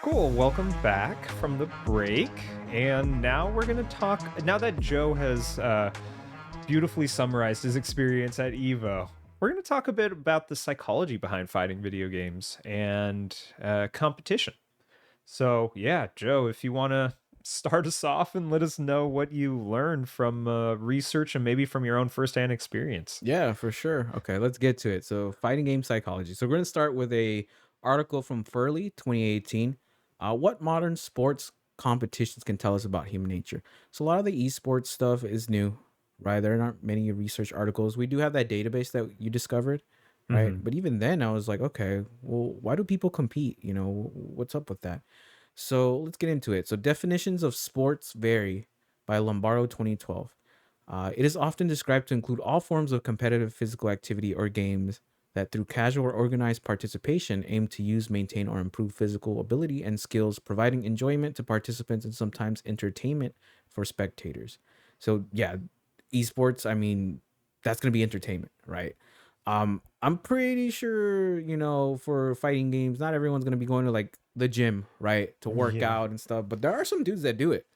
Cool. Welcome back from the break. And now we're going to talk. Now that Joe has beautifully summarized his experience at EVO, we're going to talk a bit about the psychology behind fighting video games and competition. So, yeah, Joe, if you want to start us off and let us know what you learned from research and maybe from your own firsthand experience. Yeah, for sure. Okay, let's get to it. So, fighting game psychology. So, we're going to start with a article from Furley, 2018. What modern sports competitions can tell us about human nature? So, a lot of the esports stuff is new, right? There aren't many research articles. We do have that database that you discovered, right? Hmm. But even then, I was like, okay, well, why do people compete? What's up with that? So, let's get into it. So, definitions of sports vary by Lombardo 2012. It is often described to include all forms of competitive physical activity or games that, through casual or organized participation, aim to use, maintain, or improve physical ability and skills, providing enjoyment to participants and sometimes entertainment for spectators. So, yeah, esports, I mean, that's going to be entertainment, right? I'm pretty sure, for fighting games, not everyone's going to be going to like the gym, right, to work Yeah. out and stuff, but there are some dudes that do it.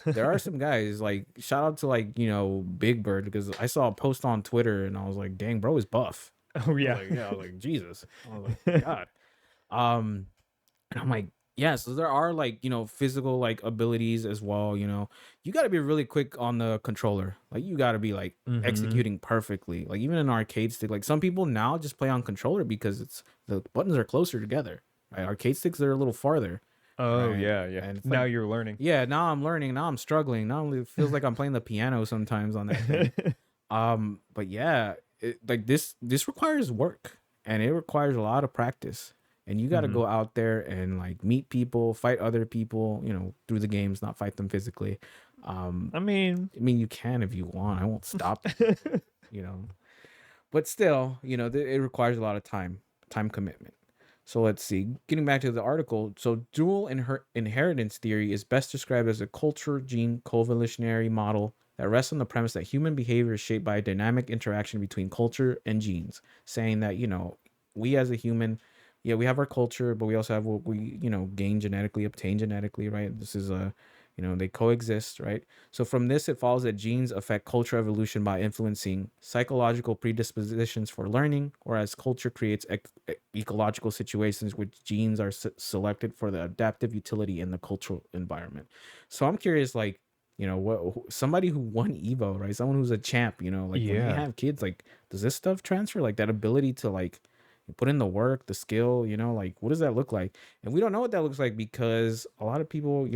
There are some guys like shout out to like Big Bird because I saw a post on Twitter and I was like, dang, bro is buff. Oh, I was yeah. like, yeah, I was like, Jesus. I was like, God. Um, and I'm like, yeah, so there are like, physical like abilities as well, You gotta be really quick on the controller. Like you gotta be like Hmm. executing perfectly. Like even an arcade stick, like some people now just play on controller because it's the buttons are closer together. Right? Arcade sticks are a little farther, Oh, right? yeah. Yeah. And it's like Now you're learning. yeah, now I'm learning. Now I'm struggling. Now it feels like I'm playing the piano sometimes on that thing. But yeah, like this requires work and it requires a lot of practice. And you got to Hmm. go out there and like meet people, fight other people, through the games, not fight them physically. Um, I mean, I mean, you can if you want. I won't stop you, but still, it requires a lot of time commitment. So let's see. Getting back to the article, so dual inheritance theory is best described as a culture gene coevolutionary model that rests on the premise that human behavior is shaped by a dynamic interaction between culture and genes, saying that, we as a human, yeah, we have our culture, but we also have what we, gain genetically, obtain genetically, right? This is they coexist, right? So from this, it follows that genes affect culture evolution by influencing psychological predispositions for learning, whereas culture creates ecological situations which genes are selected for the adaptive utility in the cultural environment. So I'm curious, like, what somebody who won Evo, right? Someone who's a champ, like when they yeah. have kids, like, does this stuff transfer? Like that ability to like put in the work, the skill, like what does that look like? And we don't know what that looks like because a lot of people,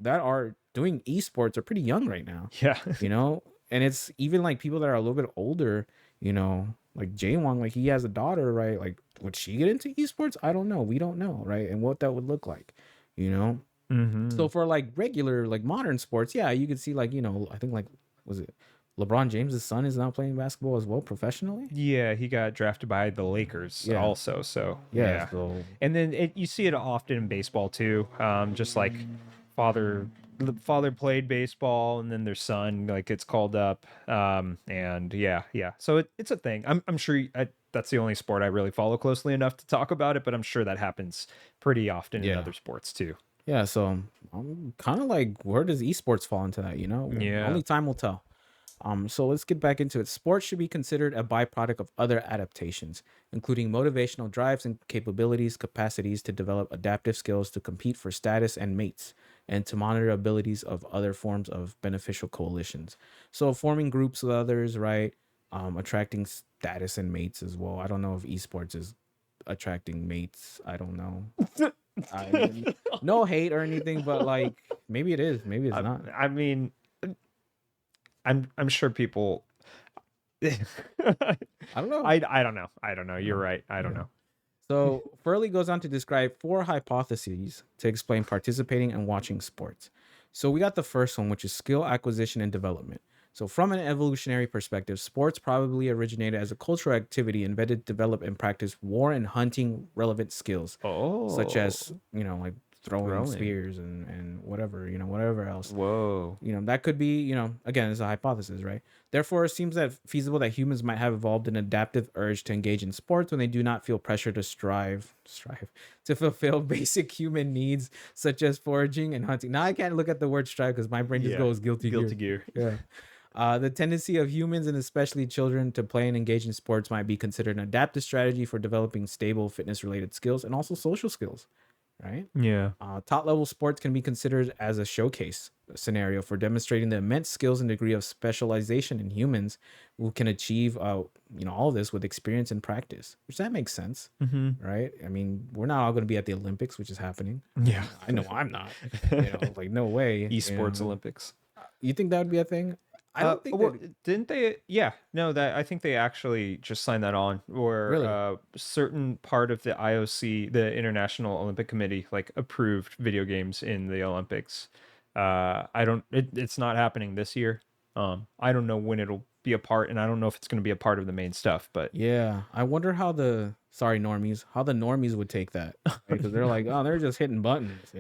that are doing esports are pretty young right now, Yeah. you know? And it's even like people that are a little bit older, like Jaywon, like he has a daughter, right? Like, would she get into esports? I don't know. We don't know, right? And what that would look like, you know? So Hmm. for like regular, like modern sports, yeah, you could see like, I think like, was it LeBron James's son is now playing basketball as well professionally? Yeah, he got drafted by the Lakers Yeah. also. So Yeah. yeah, So and then you see it often in baseball too. Just like father, the father played baseball, and then their son like gets called up. And yeah, yeah. So it's a thing. I'm sure that's the only sport I really follow closely enough to talk about it, but I'm sure that happens pretty often in yeah. other sports too. Yeah, so I'm kind of like, where does esports fall into that? Yeah. Only time will tell. So let's get back into it. Sports should be considered a byproduct of other adaptations, including motivational drives and capabilities, capacities to develop adaptive skills to compete for status and mates, and to monitor abilities of other forms of beneficial coalitions. So forming groups with others, right? Attracting status and mates as well. I don't know if esports is attracting mates. I don't know. I mean, no hate or anything, but like maybe it is, maybe it's I, not. I mean, I'm sure people. I don't know. I don't know. I don't know. You're Yeah. right. I don't Yeah. know. So Furley goes on to describe four hypotheses to explain participating and watching sports. So we got the first one, which is skill acquisition and development. So from an evolutionary perspective, sports probably originated as a cultural activity invented, develop, and practice war and hunting relevant skills, such as Oh. like throwing Throwing. spears and whatever, whatever else. Whoa. That could be, again, it's a hypothesis, right? Therefore, it seems that feasible that humans might have evolved an adaptive urge to engage in sports when they do not feel pressure to strive to fulfill basic human needs such as foraging and hunting. Now I can't look at the word strive because my brain just Yeah. goes guilty Guilty gear. Gear. Yeah. The tendency of humans and especially children to play and engage in sports might be considered an adaptive strategy for developing stable fitness-related skills and also social skills, right? Yeah. Top level sports can be considered as a showcase scenario for demonstrating the immense skills and degree of specialization in humans who can achieve, all of this with experience and practice, which that makes sense, Mm-hmm. right? I mean, we're not all going to be at the Olympics, which is happening. Yeah. I know I'm not, like no way. Esports Olympics. You think that would be a thing? I don't think well, that. didn't they? Yeah, no, that I think they actually just signed that on, or Really? certain part of the IOC, the International Olympic Committee, like approved video games in the Olympics. I don't. It's not happening this year. I don't know when it'll be a part, and I don't know if it's going to be a part of the main stuff. But Yeah, I wonder how the normies would take that, because they're like, oh, they're just hitting buttons,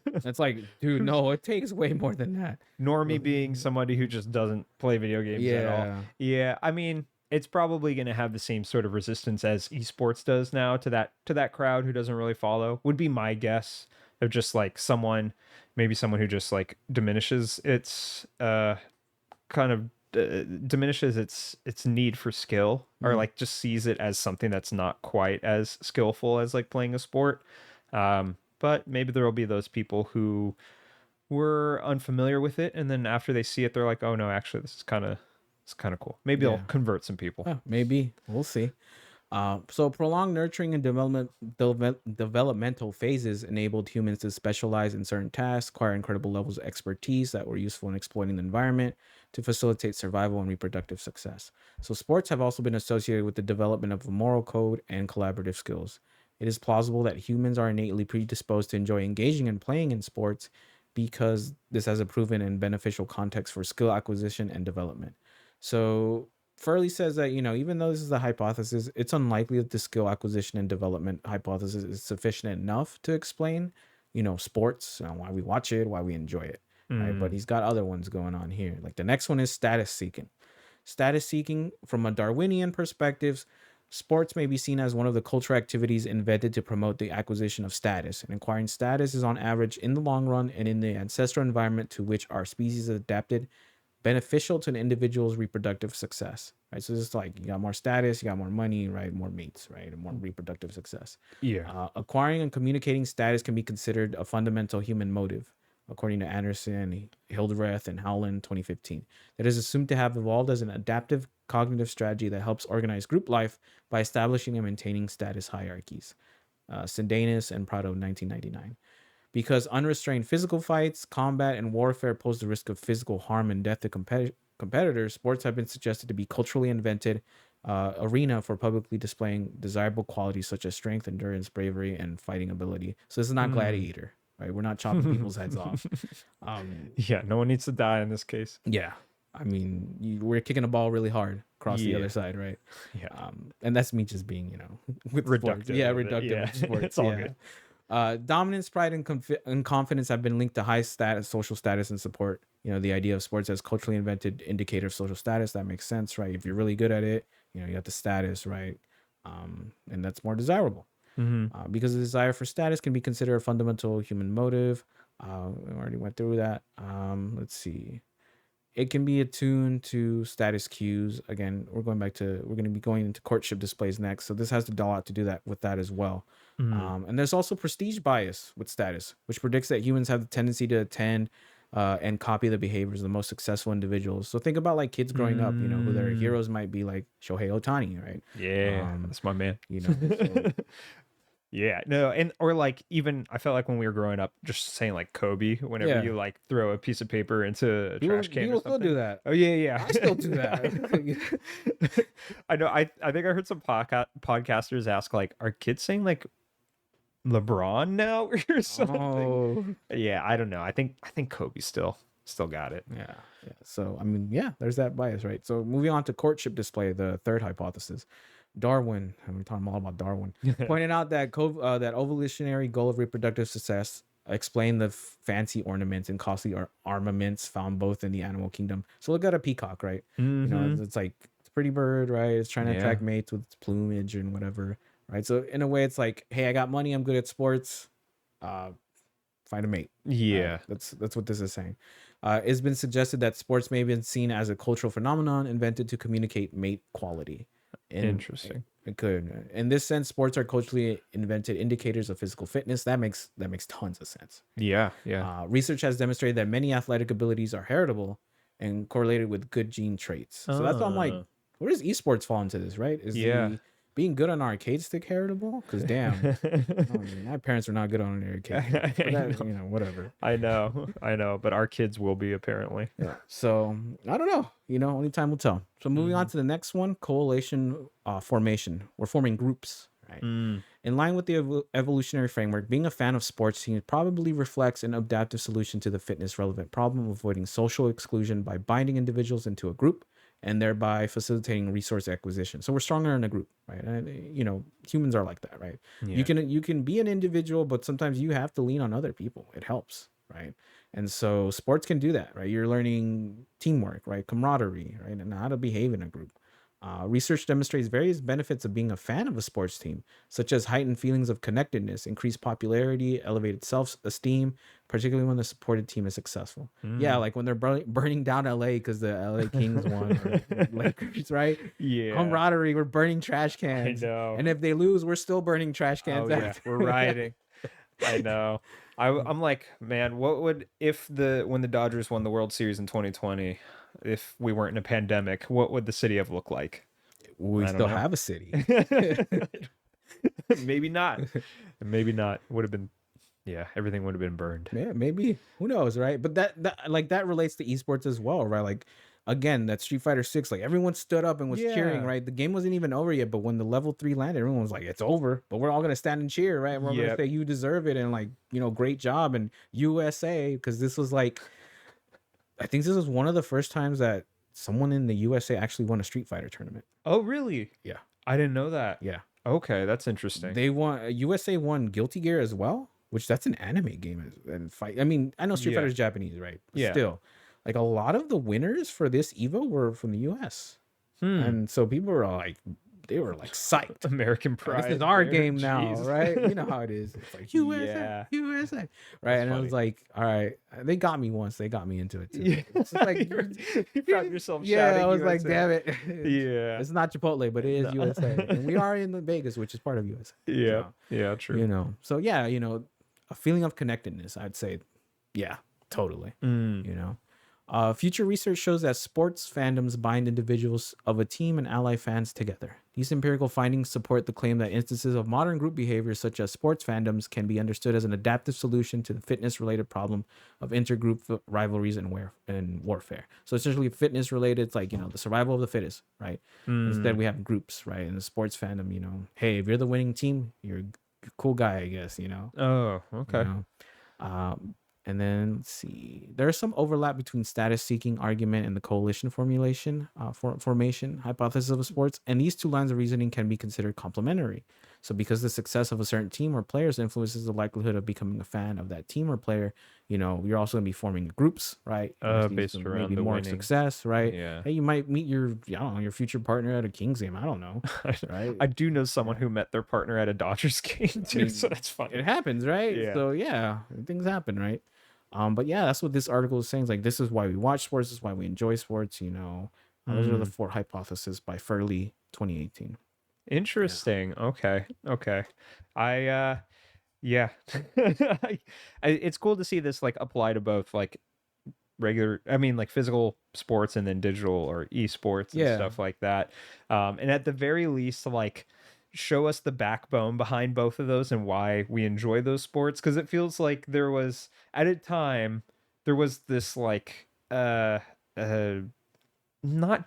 It's like, dude, no, it takes way more than that. Normie being somebody who just doesn't play video games at all. Yeah. Yeah, I mean, it's probably going to have the same sort of resistance as esports does now to that crowd who doesn't really follow. Would be my guess of just like maybe someone who just like diminishes its kind of diminishes its need for skill, or like just sees it as something that's not quite as skillful as like playing a sport. But maybe there will be those people who were unfamiliar with it, and then after they see it, they're like, oh no, actually this is kind of cool. Maybe Yeah. it'll convert some people. Maybe we'll see. So prolonged nurturing and developmental phases enabled humans to specialize in certain tasks, acquire incredible levels of expertise that were useful in exploiting the environment to facilitate survival and reproductive success. So sports have also been associated with the development of a moral code and collaborative skills. It is plausible that humans are innately predisposed to enjoy engaging and playing in sports because this has a proven and beneficial context for skill acquisition and development. So Furley says that, even though this is a hypothesis, it's unlikely that the skill acquisition and development hypothesis is sufficient enough to explain, sports, why we watch it, why we enjoy it. Right? But he's got other ones going on here. Like the next one is status seeking. Status seeking, from a Darwinian perspective, sports may be seen as one of the cultural activities invented to promote the acquisition of status. And acquiring status is on average, in the long run and in the ancestral environment to which our species adapted, beneficial to an individual's reproductive success, right? So it's like you got more status, you got more money, right? More mates, right? And more reproductive success. Yeah. Acquiring and communicating status can be considered a fundamental human motive, according to Anderson, Hildreth, and Howland 2015. That is assumed to have evolved as an adaptive cognitive strategy that helps organize group life by establishing and maintaining status hierarchies. Sindanis and Prado 1999. Because unrestrained physical fights, combat, and warfare pose the risk of physical harm and death to competitors, sports have been suggested to be culturally invented arena for publicly displaying desirable qualities such as strength, endurance, bravery, and fighting ability. So this is not Gladiator, right? We're not chopping people's heads off. Yeah, no one needs to die in this case. Yeah. I mean, we're kicking a ball really hard across the Yeah. other side, right? Yeah. And that's me just being, with sports. Reductive Yeah, with it. reductive Yeah. with sports. It's all yeah. good. Dominance, pride, and confidence have been linked to high status, social status, and support. The idea of sports as culturally invented indicator of social status, that makes sense, right? If you're really good at it, you got the status, right? And that's more desirable. Because the desire for status can be considered a fundamental human motive. We already went through that. Let's see. It can be attuned to status cues. Again, we're going to be going into courtship displays next. So this has a lot to do that with that as well. And there's also prestige bias with status, which predicts that humans have the tendency to attend and copy the behaviors of the most successful individuals. So think about like kids growing up, who their heroes might be, like Shohei Ohtani, right? Yeah, that's my man. So, Yeah, no, and or like even I felt like when we were growing up, just saying like Kobe, whenever Yeah. you like throw a piece of paper into a people, trash can or people still something. do that. Oh yeah. I still do that. I know. I think I heard some podcasters ask like, are kids saying like LeBron now or something? Oh. Yeah, I don't know. I think Kobe still got it. Yeah. So, I mean, there's that bias, right? So, moving on to courtship display, the third hypothesis. Darwin, and we're talking all about Darwin, pointed out that that evolutionary goal of reproductive success explain the fancy ornaments and costly armaments found both in the animal kingdom. So look at a peacock, right? You know, Mm-hmm. it's like it's a pretty bird, right? It's trying to Yeah. attract mates with its plumage and whatever, right? So in a way, it's like, hey, I got money, I'm good at sports. Uh, find a mate. Yeah. That's what this is saying. It's been suggested that sports may have been seen as a cultural phenomenon invented to communicate mate quality. Interesting. It could. In this sense, sports are culturally invented indicators of physical fitness. That makes tons of sense. Yeah. Yeah. Research has demonstrated that many athletic abilities are heritable and correlated with good gene traits. So that's why I'm like, where does esports fall into this, right? Is Yeah. the being good on an arcade stick heritable? Because damn, I mean, my parents were not good on an arcade stick. But that, you know, whatever. I know, but our kids will be apparently. Yeah. So I don't know. You know, only time will tell. So moving on to the next one, coalition formation. We're forming groups, right? In line with the evolutionary framework, being a fan of sports teams probably reflects an adaptive solution to the fitness relevant problem of avoiding social exclusion by binding individuals into a group and thereby facilitating resource acquisition. So we're stronger in a group, right? And, you know, humans are like that, right? Yeah. You can be an individual, but sometimes you have to lean on other people. It helps, right? And so sports can do that, right? You're learning teamwork, right? Camaraderie, right? And how to behave in a group. Research demonstrates various benefits of being a fan of a sports team, such as heightened feelings of connectedness, increased popularity, elevated self-esteem, particularly when the supported team is successful. Yeah, like when they're burning down LA because the LA Kings won, or Lakers, right? Yeah. Camaraderie, we're burning trash I cans. know. And if they lose, we're still burning trash cans. Oh yeah, after. we're riding. I know. I'm like, man, what would if when the Dodgers won the World Series in 2020, if we weren't in a pandemic, what would the city have looked like? We I don't still know. have a city. Maybe not. Maybe not. Would have been, yeah, everything would have been burned. Yeah, maybe. Who knows, right? But that relates to esports as well, right? Like again, that Street Fighter 6, like everyone stood up and was cheering, Yeah. right? The game wasn't even over yet, but when the level 3 landed, everyone was like, it's over. But we're all gonna stand and cheer, right? We're gonna Yep. say you deserve it and like, you know, great job and USA, because this was like I think this was one of the first times that someone in the USA actually won a Street Fighter tournament. Oh, really? Yeah. I didn't know that. Yeah. Okay, that's interesting. They won USA won Guilty Gear as well, which that's an anime game and fight. I mean, I know Street Yeah. Fighter's Japanese, right? But Yeah. still, like a lot of the winners for this Evo were from the US. And so people were all like, they were like psyched. American Like, pride. this is our there. game now, Jeez. right? You know how it is. It's like USA, Yeah. USA, right? That's And I was funny. like, all right, they got me once. They got me into it too. Yeah. It's just like, You found yourself yeah, shouting I was like, USA. damn it. Yeah. It's not Chipotle, but it is No. USA. And we are in Vegas, which is part of USA. Yeah. So, Yeah, true. you know, so yeah, you know, a feeling of connectedness, I'd say, yeah, totally. You know, future research shows that sports fandoms bind individuals of a team and ally fans together. These empirical findings support the claim that instances of modern group behavior, such as sports fandoms, can be understood as an adaptive solution to the fitness-related problem of intergroup rivalries and warfare. So essentially, fitness-related, it's like, you know, the survival of the fittest, right? Instead, we have groups, right? In the sports fandom, you know, hey, if you're the winning team, you're a cool guy, I guess, you know. Oh, okay. You know? And then let's see, there's some overlap between status seeking argument and the coalition formation hypothesis of sports. And these two lines of reasoning can be considered complementary. So because the success of a certain team or players influences the likelihood of becoming a fan of that team or player, you know, you're also gonna be forming groups, right? Based around maybe the more winning. success, right? Yeah. Hey, you might meet your, I don't know, your future partner at a Kings game. I don't know. Right? I do know someone who met their partner at a Dodgers game too, mean, so that's funny. It happens, right? Yeah. So yeah, things happen, right? But yeah, that's what this article is saying. It's like, this is why we watch sports. This is why we enjoy sports. You know, those are the 4 hypotheses by Furley, 2018. Interesting. Okay. Yeah. It's cool to see this like apply to both like regular, I mean, like physical sports and then digital or esports and Yeah. stuff like that. And at the very least, like show us the backbone behind both of those and why we enjoy those sports. Cause it feels like there was at a time, there was this like, not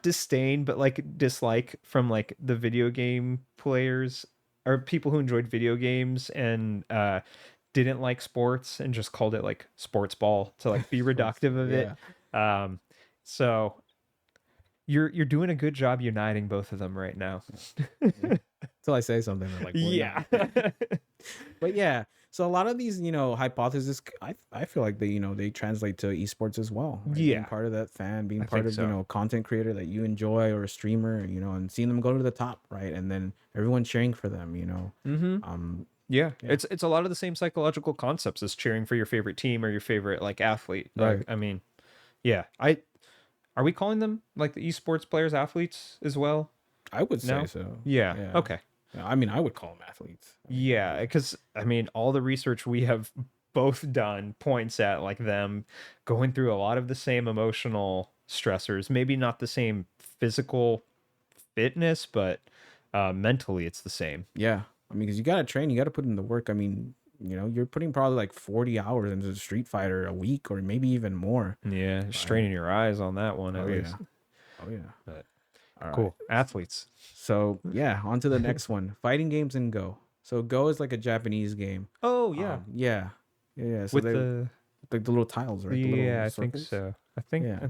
disdain, but like dislike from like the video game players or people who enjoyed video games and didn't like sports and just called it like sports ball to like be reductive of it. So you're doing a good job uniting both of them right now. Until I say something, they're like, well, Yeah. But yeah, so a lot of these, hypotheses, I feel like they, they translate to esports as well, right? Being Yeah, part of that fan, being I part think of, so. content creator that you enjoy or a streamer, and seeing them go to the top, right? And then everyone cheering for them. Mm-hmm. Um, Yeah, yeah, it's a lot of the same psychological concepts as cheering for your favorite team or your favorite like athlete. Like, right. I mean, yeah, I are we calling them like the esports players athletes as well? I would say No? so. Yeah. Yeah. Okay. Yeah, I mean, I would call them athletes. I mean, Yeah, because I mean, all the research we have both done points at like them going through a lot of the same emotional stressors. Maybe not the same physical fitness, but mentally it's the same. yeah. I mean, because you got to train, you got to put in the work. I mean, you're putting probably like 40 hours into Street Fighter a week or maybe even more. Yeah, Right. straining your eyes on that one Oh, at yeah. least. Oh, yeah. But All right. cool. Athletes. So yeah, on to the next one. Fighting games in Go. So Go is like a Japanese game. Oh yeah. Yeah. Yeah. So With they the like the little tiles, right? The little yeah, I think circles. so. I think Yeah.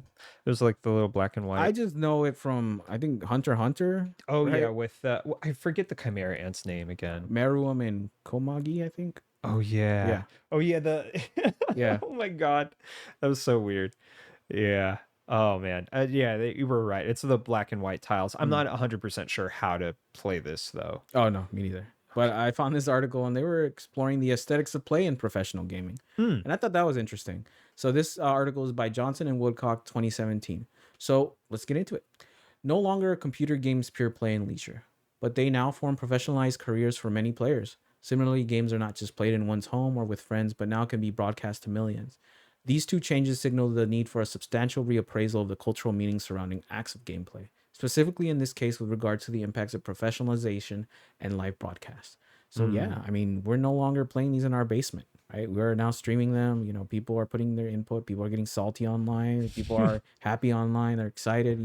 it was like the little black and I white. just know it from I think Hunter x Hunter, Oh yeah, right? with I forget the Chimera Ant's name again. Meruem and Komagi, I think. Oh yeah. Yeah. Oh yeah, the Yeah. oh my god. That was so weird. Yeah. Oh man. Yeah, you were right. It's the black and white tiles. I'm Mm. not 100% sure how to play this though. Oh no, me neither. But I found this article and they were exploring the aesthetics of play in professional gaming. Hmm. And I thought that was interesting. So this article is by Johnson and Woodcock 2017. So let's get into it. No longer computer games pure play and leisure, but they now form professionalized careers for many players. Similarly, games are not just played in one's home or with friends, but now can be broadcast to millions. These two changes signal the need for a substantial reappraisal of the cultural meaning surrounding acts of gameplay, specifically in this case with regard to the impacts of professionalization and live broadcast. So Hmm. yeah, I mean, we're no longer playing these in our basement, right? We're now streaming them. People are putting their input. People are getting salty online. People are happy online. They're excited.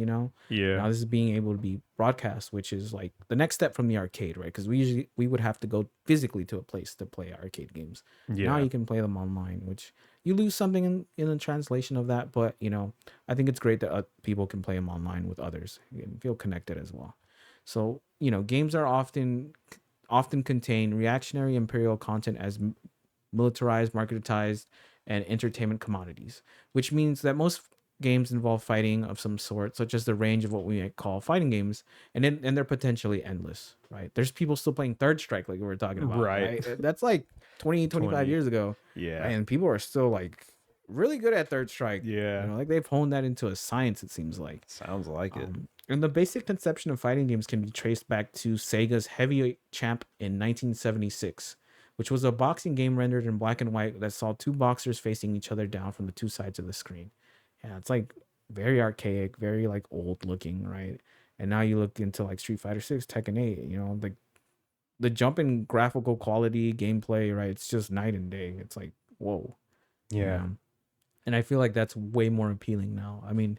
Yeah. Now this is being able to be broadcast, which is like the next step from the arcade, right? Because we would have to go physically to a place to play arcade games. Now Yeah. you can play them online, which you lose something in the translation of that, but I think it's great that people can play them online with others and feel connected as well. So games are often contain reactionary imperial content as militarized, marketized, and entertainment commodities, which means that most games involve fighting of some sort, such as the range of what we might call fighting games, and they're potentially endless, right? There's people still playing Third Strike, like we were talking about, Right. right? That's like 20, 25 20. years ago, right? Yeah. And people are still like really good at Third Strike. Yeah. Like they've honed that into a science, it seems like. Sounds like it. And the basic conception of fighting games can be traced back to Sega's Heavyweight Champ in 1976, which was a boxing game rendered in black and white that saw two boxers facing each other down from the two sides of the screen. Yeah, it's like very archaic, very like old looking, right? And now you look into like Street Fighter 6, Tekken 8, like the jump in graphical quality, gameplay, right? It's just night and day. It's like, whoa. Yeah. And I feel like that's way more appealing now. I mean,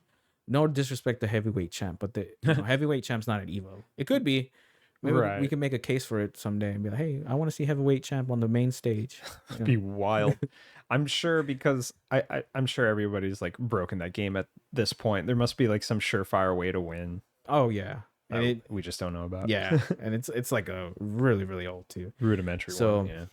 no disrespect to heavyweight champ, but the heavyweight champ's not at Evo. It could be. Maybe we Right. can make a case for it someday and be like, hey, I want to see heavyweight champ on the main stage. Be wild. I'm sure because I'm sure everybody's like broken that game at this point. There must be like some surefire way to win. Oh yeah, and We just don't know about. yeah, and it's like a really really old too. Rudimentary So one. Yeah.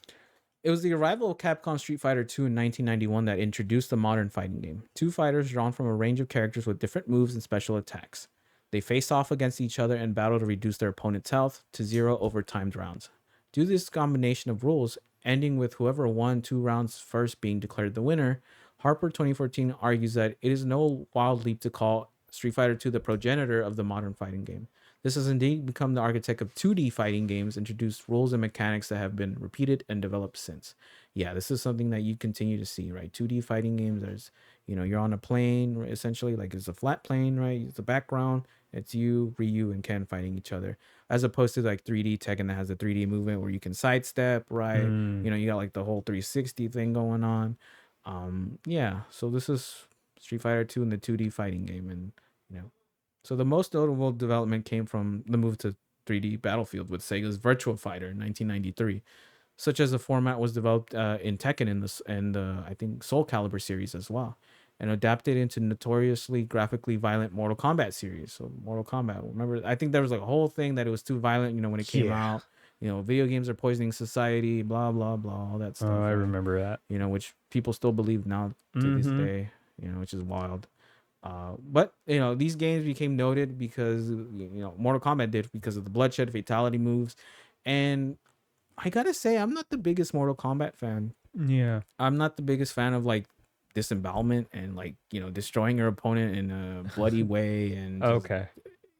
it was the arrival of Capcom Street Fighter 2 in 1991 that introduced the modern fighting game. Two fighters drawn from a range of characters with different moves and special attacks. They face off against each other and battle to reduce their opponent's health to zero over timed rounds. Due to this combination of rules, ending with whoever won 2 rounds first being declared the winner, Harper 2014 argues that it is no wild leap to call Street Fighter 2 the progenitor of the modern fighting game. This has indeed become the architect of 2D fighting games, introduced rules and mechanics that have been repeated and developed since. Yeah, this is something that you continue to see, right? 2D fighting games, there's, you're on a plane, essentially, like it's a flat plane, right? It's a background, it's you, Ryu, and Ken fighting each other, as opposed to like 3D Tekken that has a 3D movement where you can sidestep, right? Mm. You got like the whole 360 thing going on. Yeah, so this is Street Fighter 2 in the 2D fighting game, and so the most notable development came from the move to 3D Battlefield with Sega's Virtua Fighter in 1993, such as the format was developed in Tekken and the I think Soul Calibur series as well, and adapted into notoriously graphically violent Mortal Kombat series. So Mortal Kombat, remember, I think there was like a whole thing that it was too violent, when it came Yeah. out. video games are poisoning society, blah blah blah, all that Oh, stuff, I right? remember that. Which people still believe now to this Mm-hmm. day, which is wild. But these games became noted because Mortal Kombat did, because of the bloodshed, fatality moves, and I gotta say, I'm not the biggest Mortal Kombat fan. Yeah. I'm not the biggest fan of like disembowelment and like destroying your opponent in a bloody way and just Okay.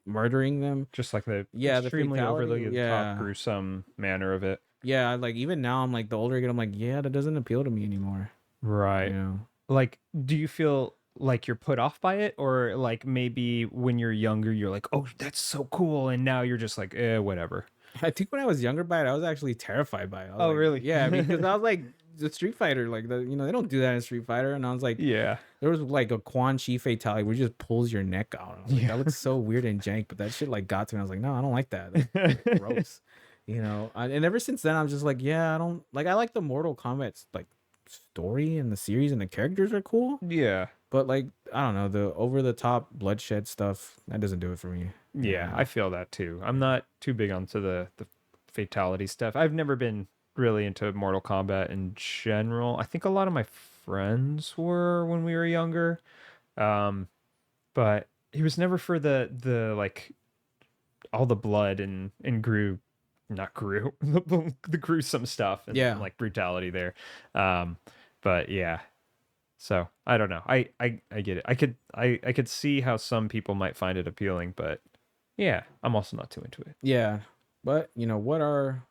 murdering them. Just like the Yeah, the extremely fatality. overly the top Yeah, gruesome manner of it. yeah. Like even now, I'm like the older I get, I'm like, yeah, that doesn't appeal to me anymore. You Right. know. Like, do you feel like you're put off by it, or like maybe when you're younger you're like, oh, that's so cool, and now you're just like, whatever. I think when I was younger by it, I was actually terrified by it. I was Oh, like, really? yeah, because I was like the Street Fighter, like they don't do that in Street Fighter, and I was like, Yeah. there was like a Quan Chi fatality where he just pulls your neck out. I was like, Yeah. that looks so weird and jank, but that shit like got to me. I was like, no, I don't like that. That's gross. And ever since then, I'm just like, yeah, I don't like. I like the Mortal Kombat like story and the series and the characters are cool, Yeah. but like I don't know, the over the top bloodshed stuff that doesn't do it for me. Yeah, I feel that too. I'm not too big onto the fatality stuff. I've never been really into Mortal Kombat in general. I think a lot of my friends were when we were younger. Um, but he was never for the like all the blood and not grew the gruesome stuff Yeah. and like brutality there. Um, but yeah. So I don't know. I get it. I could see how some people might find it appealing, but yeah, I'm also not too into it. Yeah, but what are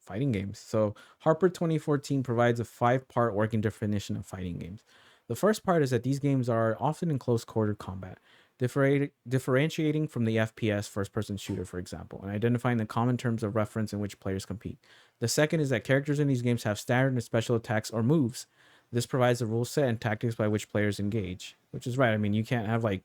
fighting games? So Harper 2014 provides a 5-part working definition of fighting games. The first part is that these games are often in close quarter combat, differentiating from the FPS first-person shooter, for example, and identifying the common terms of reference in which players compete. The second is that characters in these games have standard and special attacks or moves. This provides the rule set and tactics by which players engage, which is right. I mean, you can't have like,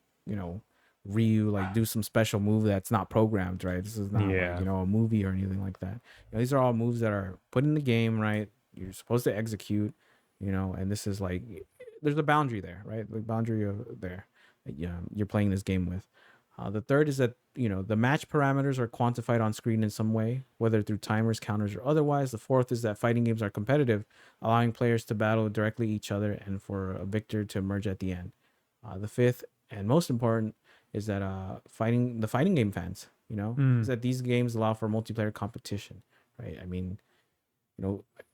Ryu like do some special move that's not programmed, right? This is not Yeah. like, a movie or anything like that. These are all moves that are put in the game, right? You're supposed to execute, and this is like there's a boundary there, right? The boundary of there. Yeah, you're playing this game with. The third is that the match parameters are quantified on screen in some way, whether through timers, counters, or otherwise. The fourth is that fighting games are competitive, allowing players to battle directly each other and for a victor to emerge at the end. The fifth and most important is that fighting game fans, Mm. is that these games allow for multiplayer competition, right? I mean,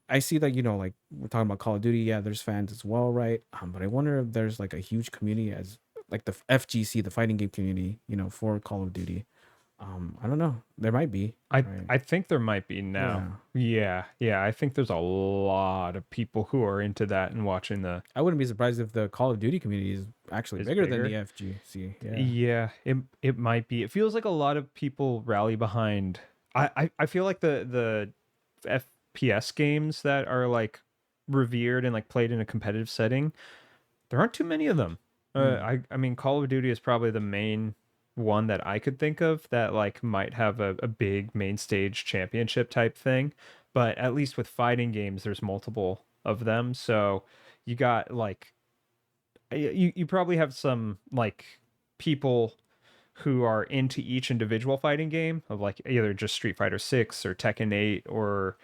I see that like we're talking about Call of Duty, yeah, there's fans as well, right? But I wonder if there's like a huge community as like the FGC, the fighting game community, for Call of Duty. I don't know. There might be. Right? I think there might be now. Yeah. I think there's a lot of people who are into that and watching the. I wouldn't be surprised if the Call of Duty community is actually Is bigger than the bigger? FGC. Yeah. Yeah, it might be. It feels like a lot of people rally behind. I feel like the FPS games that are like revered and like played in a competitive setting, there aren't too many of them. I mean, Call of Duty is probably the main one that I could think of that like might have a big main stage championship type thing. But at least with fighting games, there's multiple of them. So you got like you probably have some like people who are into each individual fighting game of like either just Street Fighter 6 or Tekken 8 or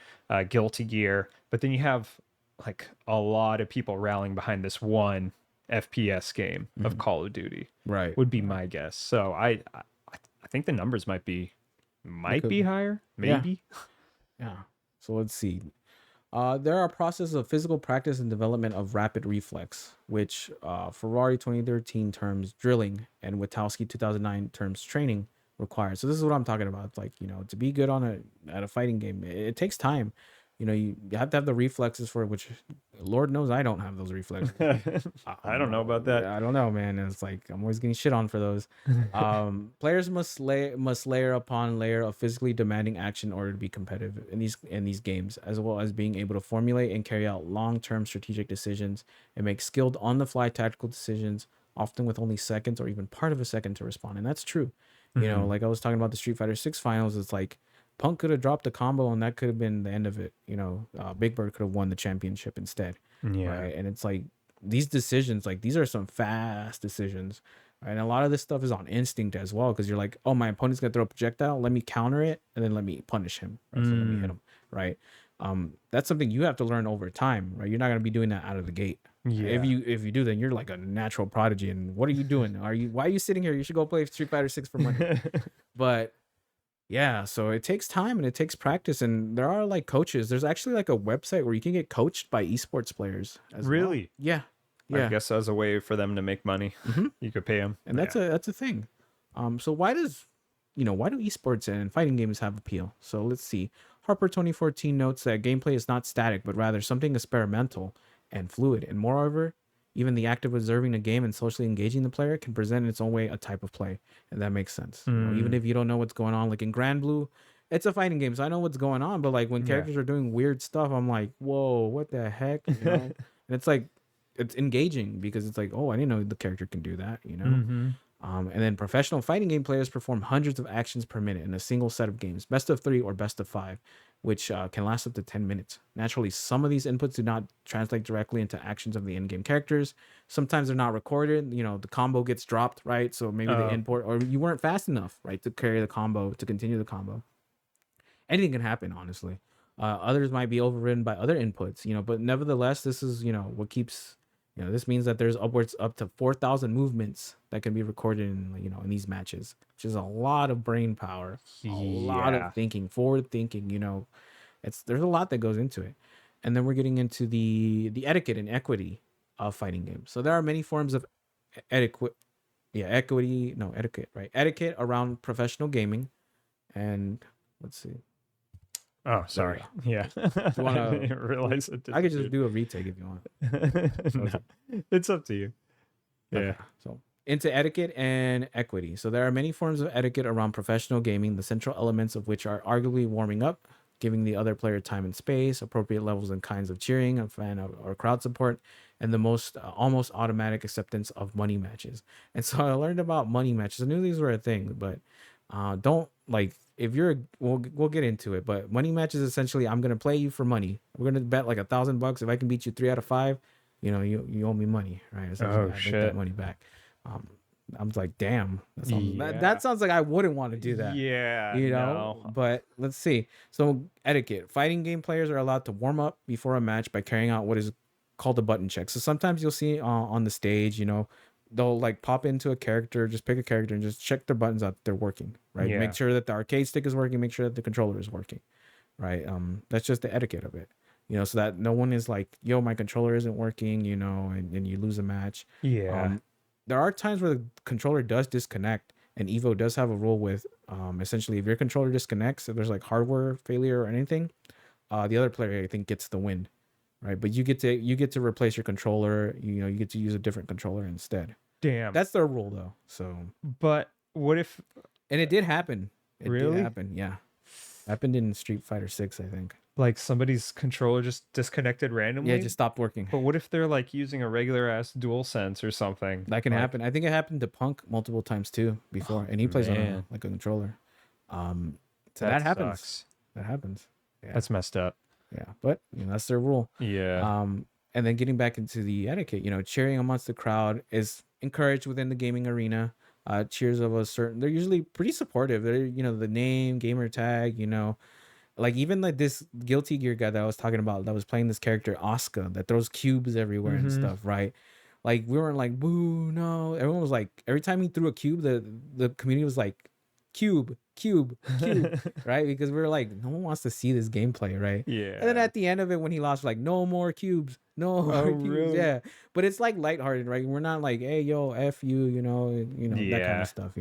Guilty Gear, but then you have like a lot of people rallying behind this one FPS game of Call of Duty. Right. Would be my guess. So I think the numbers might be be. higher, Yeah. maybe. Yeah. So let's see. There are processes of physical practice and development of rapid reflex, which Ferrari 2013 terms drilling and Witowski 2009 terms training required. So this is what I'm talking about. It's like, to be good at a fighting game, it takes time. You have to have the reflexes for it, which Lord knows I don't have those reflexes. I don't know about that. I don't know, man. It's like I'm always getting shit on for those. Players must layer upon layer of physically demanding action in order to be competitive in these games, as well as being able to formulate and carry out long-term strategic decisions and make skilled on-the-fly tactical decisions, often with only seconds or even part of a second to respond. And that's true. Like I was talking about the Street Fighter 6 finals. It's like Punk could have dropped the combo and that could have been the end of it. Big Bird could have won the championship instead. Yeah. Right. And it's like these decisions, like these are some fast decisions. right? And a lot of this stuff is on instinct as well, because you're like, oh, my opponent's gonna throw a projectile, let me counter it, and then let me punish him, right? So let me hit Mm, him, right? That's something you have to learn over time, right? You're not gonna be doing that out of the gate. yeah. If you do, then you're like a natural prodigy. And what are you doing? Why are you sitting here? You should go play Street Fighter 6 for money. But yeah, so it takes time and it takes practice, and there are like coaches. There's actually like a website where you can get coached by esports players as well. Really? Yeah, I yeah. guess as a way for them to make money, hmm you could pay them. And that's a thing. So why do esports and fighting games have appeal? So let's see. Harper 2014 notes that gameplay is not static, but rather something experimental and fluid. And moreover, even the act of observing a game and socially engaging the player can present in its own way a type of play. And that makes sense. Even if you don't know what's going on, like in Grand Blue, it's a fighting game, so I know what's going on. But like when Yeah. characters are doing weird stuff, I'm like, whoa, what the heck? And it's like it's engaging because it's like, oh, I didn't know the character can do that, Mm-hmm. And then professional fighting game players perform hundreds of actions per minute in a single set of games, best of 3 or best of 5, which can last up to 10 minutes. Naturally, some of these inputs do not translate directly into actions of the in-game characters. Sometimes they're not recorded. The combo gets dropped, right? So maybe the import, or you weren't fast enough, right, to carry the combo, to continue the combo. Anything can happen, honestly. Others might be overridden by other inputs, but nevertheless, this is, what keeps, this means that there's upwards up to 4,000 movements that can be recorded in these matches, which is a lot of brain power, a lot Yeah. of thinking, forward thinking, there's a lot that goes into it. And then we're getting into the etiquette and equity of fighting games. So there are many forms of etiquette, etiquette, right? Etiquette around professional gaming. And let's see. Oh, sorry. Yeah. wanna- I didn't realize it. I could just do a retake if you want. No, it's up to you. Yeah. Okay, so into etiquette and equity. So there are many forms of etiquette around professional gaming, the central elements of which are arguably warming up, giving the other player time and space, appropriate levels and kinds of cheering, and fan or crowd support, and the most almost automatic acceptance of money matches. And so I learned about money matches. I knew these were a thing, but don't like if you're we'll get into it. But money matches essentially, I'm gonna play you for money. We're gonna bet like $1,000. If I can beat you 3 out of 5, you owe me money, right? Essentially, Oh, I make shit. that money back. I'm like, damn, Yeah. that sounds like I wouldn't want to do that. Yeah. No. But let's see. So etiquette: fighting game players are allowed to warm up before a match by carrying out what is called a button check. So sometimes you'll see on the stage, they'll like pop into a character, just pick a character and just check their buttons out that they're working, right? Yeah. Make sure that the arcade stick is working, make sure that the controller is working, right? That's just the etiquette of it, so that no one is like, yo, my controller isn't working, and you lose a match. Yeah. There are times where the controller does disconnect, and Evo does have a rule with essentially if your controller disconnects, if there's like hardware failure or anything, the other player I think gets the win, right? But you get to replace your controller. You get to use a different controller instead. Damn. That's their rule though. So, But what if? and it did happen. It Really? did happen. Yeah, happened in Street Fighter 6, I think. Like somebody's controller just disconnected randomly? Yeah, it just stopped working. But what if they're like using a regular ass DualSense or something? That can Like, happen. I think it happened to Punk multiple times too before, and he plays on man. a controller. So that happens. sucks. That happens. Yeah. That's messed up. Yeah, but that's their rule. Yeah. And then getting back into the etiquette, cheering amongst the crowd is encouraged within the gaming arena. Cheers of a certain, they're usually pretty supportive. They're, the name, gamer tag, like even like this Guilty Gear guy that I was talking about that was playing this character Oscar that throws cubes everywhere and stuff, right? Like we weren't like, boo, no. Everyone was like, every time he threw a cube, the community was like, cube, right? Because we were like, no one wants to see this gameplay, right? Yeah. And then at the end of it, when he lost, like, no more cubes, no more cubes. really? Yeah, but it's like lighthearted, right? We're not like, hey, yo, f you, that kind Yeah. of stuff,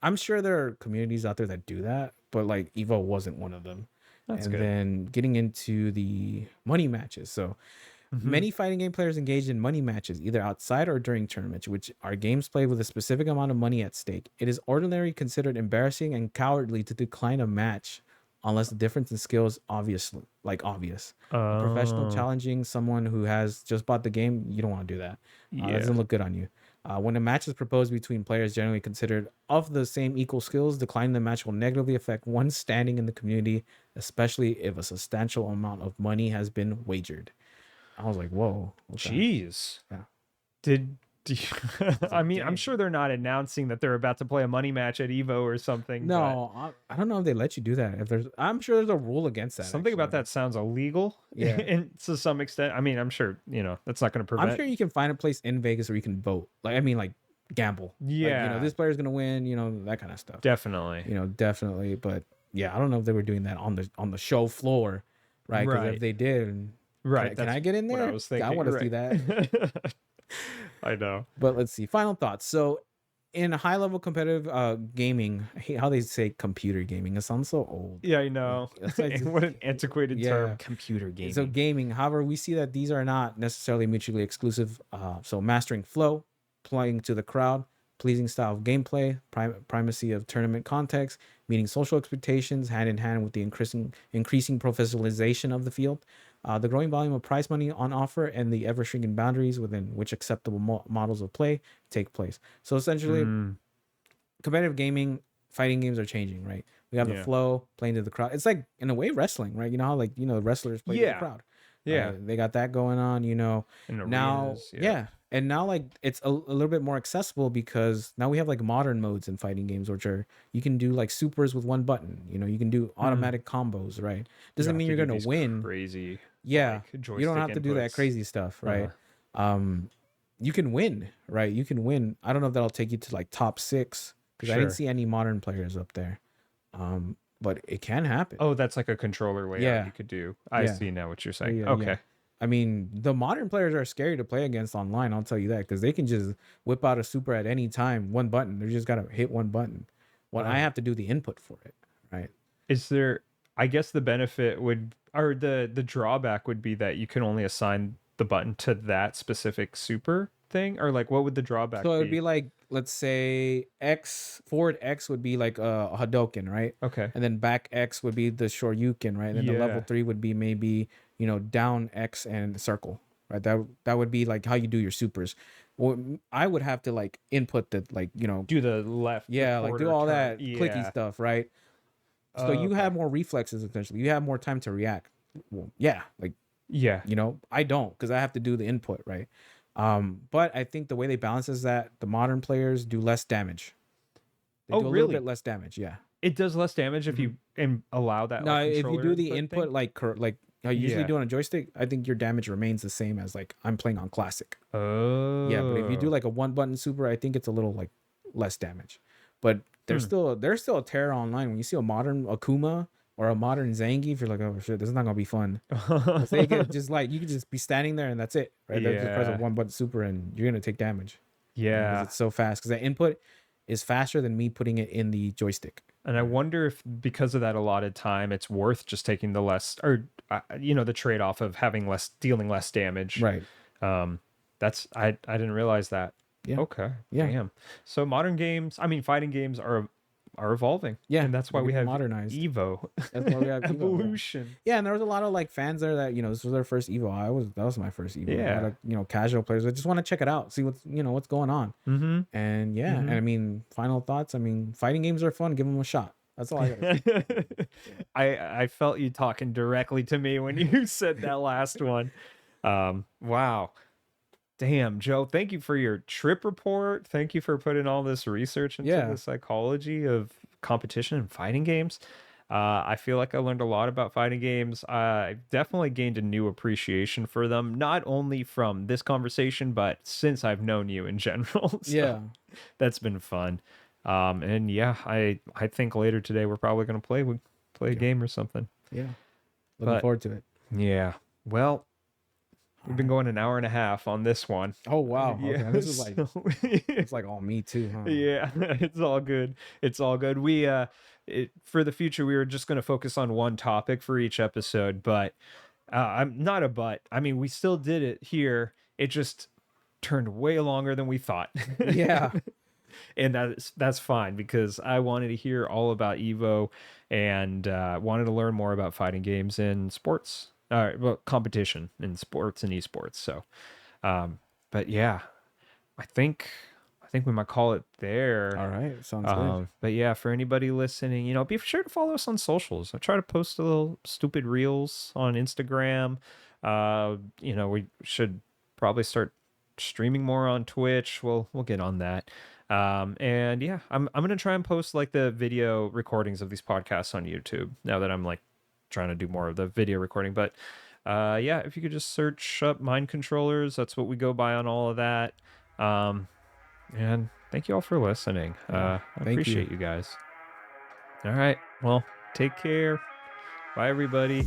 I'm sure there are communities out there that do that, but like Evo wasn't one of them. That's and good. then getting into the money matches, so. Mm-hmm. Many fighting game players engage in money matches, either outside or during tournaments, which are games played with a specific amount of money at stake. It is ordinarily considered embarrassing and cowardly to decline a match unless the difference in skill is obvious. A professional Oh, challenging someone who has just bought the game, you don't want to do that. That yeah. doesn't look good on you. When a match is proposed between players generally considered of the same equal skills, declining the match will negatively affect one's standing in the community, especially if a substantial amount of money has been wagered. I was like, whoa. Okay. Jeez. Yeah. Did Do you- It's I like, mean, I'm dang. sure they're not announcing that they're about to play a money match at Evo or something, but No, I don't know if they let you do that. If there's, I'm sure there's a rule against that. something about Actually, that sounds illegal yeah, and to some extent. I mean, I'm sure, that's not going to I'm prevent. sure you can find a place in Vegas where you can vote. Like, I mean, like gamble. Like, Yeah, this player's gonna win. That kind of stuff. definitely. Definitely. But yeah, I don't know if they were doing that on the show floor, right? Because if Right. they did, Right. can I That's get in what I there? was I thinking. want to see that. Right. I know. But let's see. Final thoughts. So, in high level competitive gaming, I hate how they say computer gaming. It sounds so old. Yeah, I know. It's like What an antiquated term. yeah. Computer gaming. So gaming, however, we see that these are not necessarily mutually exclusive. So mastering flow, playing to the crowd, pleasing style of gameplay, primacy of tournament context, meeting social expectations hand in hand with the increasing professionalization of the field, the growing volume of prize money on offer, and the ever shrinking boundaries within which acceptable models of play take place. So essentially, Mm, competitive gaming, fighting games are changing, right? We have the yeah. flow playing to the crowd. It's like in a way wrestling, right? You know how like wrestlers play to the Yeah. crowd. Yeah. They got that going on. In Now, arenas, yeah, and now like it's a little bit more accessible because now we have like modern modes in fighting games, which are you can do like supers with one button. You can do automatic combos, right? You Doesn't don't mean have you're to do gonna these win. Crazy. Yeah, like, you don't have joystick to do that inputs. crazy stuff, right? Uh-huh. You can win, right? You can win. I don't know if that'll take you to like top 6 because I didn't Sure. see any modern players up there. But it can happen. Oh, that's like a controller way Yeah. you could do. I Yeah. see now what you're saying. Yeah, Okay. yeah. I mean, the modern players are scary to play against online. I'll tell you that because they can just whip out a super at any time, one button. They just gotta hit one button. When I Oh. have to do the input for it, right? Is there I guess the benefit would or the drawback would be that you can only assign the button to that specific super thing, or like what would the drawback So it would be? be like, let's say forward X would be like a Hadoken, right? Okay. And then back X would be the Shoryuken, right? And then the level Yeah. 3 would be maybe down X and circle, right? That would be like how you do your supers. Well, I would have to like input the like Do the left yeah, like do recorder all turn. that clicky Yeah. stuff, right? So you Okay. have more reflexes essentially. You have more time to react. Well, yeah, like Yeah. I don't because I have to do the input, right? But I think the way they balance is that the modern players do less damage. They Oh, do a little really? bit less damage, yeah. It does less damage if you allow that No, like, if you controller do the thing? input like how you usually Yeah. do on a joystick, I think your damage remains the same as like I'm playing on classic. Oh. Yeah, but if you do like a one button super, I think it's a little like less damage. But there's still a terror online when you see a modern Akuma or a modern Zangief, you're like, oh shit, this is not gonna be fun. So you could just like you could just be standing there and that's it, right? They just press a Yeah. one button super and you're gonna take damage. Because Yeah. it's so fast. Because the input is faster than me putting it in the joystick. And I wonder if because of that allotted time, it's worth just taking the less or the trade off of having dealing less damage. Right. That's I didn't realize that. Yeah. Okay. Yeah. Damn. So modern games, I mean fighting games are evolving. Yeah, And that's why they're we have getting modernized. Evo. That's why we have Evo, yeah. Evolution. Yeah, and there was a lot of like fans there that this was their first Evo. That was my first Evo. Yeah. A lot of, casual players that just want to check it out, see what's going on. Mm-hmm. And yeah, and I mean, final thoughts. I mean, fighting games are fun. Give them a shot. That's all I got. I felt you talking directly to me when you said that last one. Wow. Damn, Joe, thank you for your trip report. Thank you for putting all this research into Yeah. the psychology of competition and fighting games. I feel like I learned a lot about fighting games. I definitely gained a new appreciation for them, not only from this conversation, but since I've known you in general. So Yeah. that's been fun. And yeah, I think later today we're probably gonna play a game or something. Yeah. Looking But- forward to it. Yeah. Well, we've been going an hour and a half on this one. Oh wow. Yeah, Okay. This is like so- it's like all me too, huh? yeah, it's all good. It's all good. We for the future we were just going to focus on one topic for each episode, but I'm not a but. I mean, we still did it here. It just turned way longer than we thought. Yeah. And that's fine because I wanted to hear all about Evo and wanted to learn more about fighting games and sports, well, competition in sports and esports. So, but yeah, I think we might call it there. All right. Sounds good. But yeah, for anybody listening, be sure to follow us on socials. I try to post a little stupid reels on Instagram. We should probably start streaming more on Twitch. We'll get on that. And yeah, I'm gonna try and post like the video recordings of these podcasts on YouTube now that I'm like trying to do more of the video recording. But yeah, if you could just search up Mind Controllers, that's what we go by on all of that. And thank you all for listening. Yeah, I thank you. appreciate you guys. All right, well, take care. Bye, everybody.